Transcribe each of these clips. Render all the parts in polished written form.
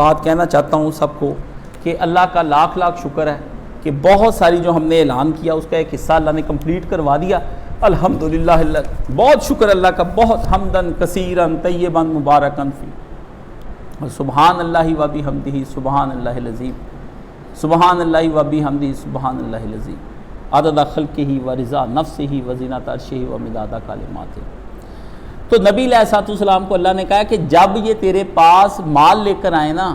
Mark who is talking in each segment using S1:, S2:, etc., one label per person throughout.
S1: بات کہنا چاہتا ہوں سب کو کہ اللہ کا لاکھ لاکھ شکر ہے کہ بہت ساری جو ہم نے اعلان کیا اس کا ایک حصہ اللہ نے کمپلیٹ کروا دیا، الحمدللہ۔ بہت شکر اللہ کا، بہت حمدن کثیرن طیبا مبارکن فی، اور سبحان اللہ و بحمدہ سبحان اللہ العظیم، سبحان اللہ و بحمدہ سبحان اللہ العظیم، عدد خلقہ و رضا نفسہ و زینت عرشہ و مداد کلماتہ۔ تو نبی علیہ السلام کو اللہ نے کہا کہ جب یہ تیرے پاس مال لے کر آئے نا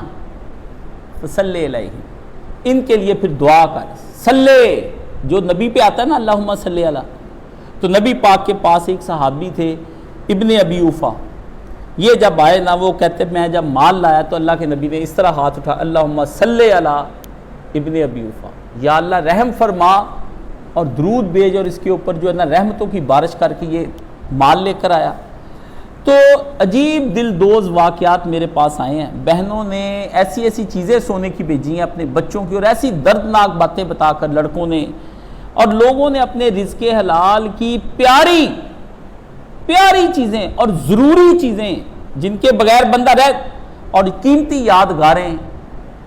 S1: فصلی علیہ، ان کے لیے پھر دعا کر، صلی جو نبی پہ آتا ہے نا اللہم صلی علی۔ تو نبی پاک کے پاس ایک صحابی تھے ابن ابی اوفا، یہ جب آئے نا وہ کہتے میں جب مال لایا تو اللہ کے نبی نے اس طرح ہاتھ اٹھا، اللہم صلی علی ابن ابی اوفا، یا اللہ رحم فرما اور درود بھیج اور اس کے اوپر جو ہے نا رحمتوں کی بارش کر کے یہ مال لے کر آیا۔ تو عجیب دل دوز واقعات میرے پاس آئے ہیں، بہنوں نے ایسی ایسی چیزیں سونے کی بھیجی ہیں اپنے بچوں کی، اور ایسی دردناک باتیں بتا کر لڑکوں نے اور لوگوں نے اپنے رزق حلال کی پیاری پیاری چیزیں اور ضروری چیزیں جن کے بغیر بندہ رہ، اور قیمتی یادگاریں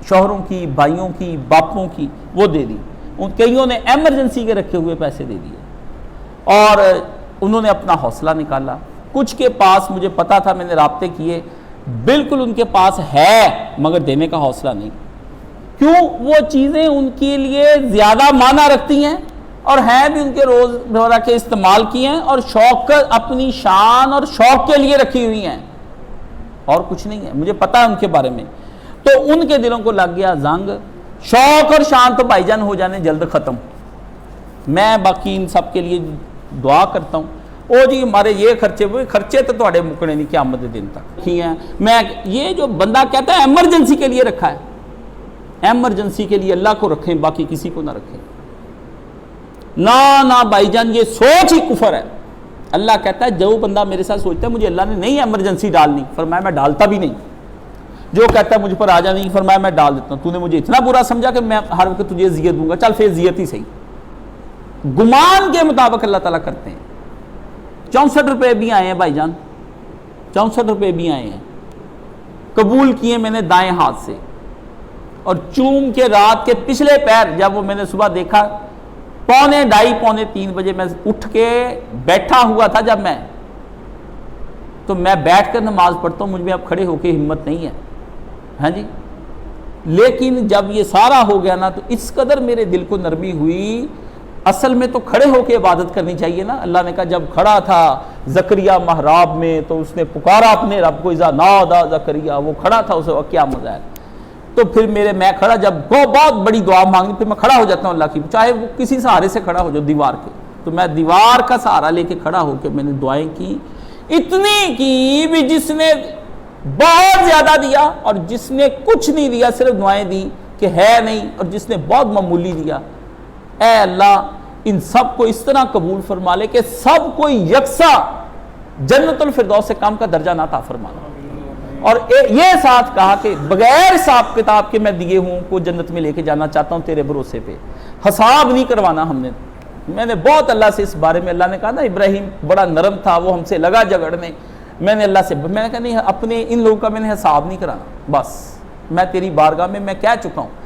S1: شوہروں کی، بھائیوں کی، باپوں کی وہ دے دی۔ ان کئیوں نے ایمرجنسی کے رکھے ہوئے پیسے دے دیے اور انہوں نے اپنا حوصلہ نکالا۔ کچھ کے پاس مجھے پتا تھا، میں نے رابطے کیے، بالکل ان کے پاس ہے مگر دینے کا حوصلہ نہیں۔ کیوں؟ وہ چیزیں ان کے لیے زیادہ معنی رکھتی ہیں اور ہیں بھی ان کے روزمرہ کے استعمال کی ہیں، اور شوق اپنی شان اور شوق کے لیے رکھی ہوئی ہیں اور کچھ نہیں ہے، مجھے پتا ہے ان کے بارے میں۔ تو ان کے دلوں کو لگ گیا زنگ، شوق اور شان تو بھائی جان ہو جانے جلد ختم۔ میں باقی ان سب کے لیے دعا کرتا ہوں، او جی ہمارے یہ خرچے وہ خرچے تو تھوڑے مکنے نہیں قیامت دن تک ہی ہیں۔ میں یہ جو بندہ کہتا ہے ایمرجنسی کے لیے رکھا ہے، ایمرجنسی کے لیے اللہ کو رکھیں، باقی کسی کو نہ رکھیں۔ نہ بھائی جان یہ سوچ ہی کفر ہے۔ اللہ کہتا ہے جو بندہ میرے ساتھ سوچتا ہے مجھے اللہ نے نہیں ایمرجنسی ڈالنی، فرمایا میں ڈالتا بھی نہیں۔ جو کہتا ہے مجھ پر آ جانی، فرمایا میں ڈال دیتا ہوں۔ تو نے مجھے اتنا برا سمجھا کہ میں ہر وقت تجھے اذیت دوں گا، چل پھر اذیت ہی صحیح۔ گمان کے مطابق اللہ تعالیٰ کرتے ہیں۔ 64 روپے بھی آئے ہیں بھائی جان، 64 روپے بھی آئے ہیں، قبول کیے میں نے دائیں ہاتھ سے، اور چوم کے رات کے پچھلے پیر جب وہ میں نے صبح دیکھا 2:30 پونے 3 بجے میں اٹھ کے بیٹھا ہوا تھا، جب میں تو میں بیٹھ کر نماز پڑھتا ہوں، مجھ میں اب کھڑے ہو کے ہمت نہیں ہے، ہاں جی۔ لیکن جب یہ سارا ہو گیا نا تو اس قدر میرے دل کو نرمی ہوئی۔ اصل میں تو کھڑے ہو کے عبادت کرنی چاہیے نا۔ اللہ نے کہا جب کھڑا تھا زکریا محراب میں تو اس نے پکارا اپنے رب کو، اذا نادا زکریا، وہ کھڑا تھا، اسے کیا مزہ ہے۔ تو پھر میں کھڑا، جب بہت بڑی دعا مانگی پھر میں کھڑا ہو جاتا ہوں اللہ کی، چاہے وہ کسی سہارے سے کھڑا ہو جو دیوار کے، تو میں دیوار کا سہارا لے کے کھڑا ہو کے میں نے دعائیں کی، اتنی کی بھی جس نے بہت زیادہ دیا اور جس نے کچھ نہیں دیا، صرف دعائیں دی کہ ہے نہیں، اور جس نے بہت معمولی دیا۔ اے اللہ ان سب کو اس طرح قبول فرما لے کہ سب کو یکساں جنت الفردوس سے کم کا درجہ نہ عطا فرما لے۔ اور یہ ساتھ کہا کہ بغیر حساب کتاب کے میں دیے ہوں کو جنت میں لے کے جانا چاہتا ہوں تیرے بھروسے پہ، حساب نہیں کروانا ہم نے۔ میں نے بہت اللہ سے اس بارے میں، اللہ نے کہا نا ابراہیم بڑا نرم تھا، وہ ہم سے لگا جھگڑنے، میں نے اللہ سے میں نے کہا نہیں اپنے ان لوگوں کا میں نے حساب نہیں کرانا، بس میں تیری بارگاہ میں میں کہہ چکا ہوں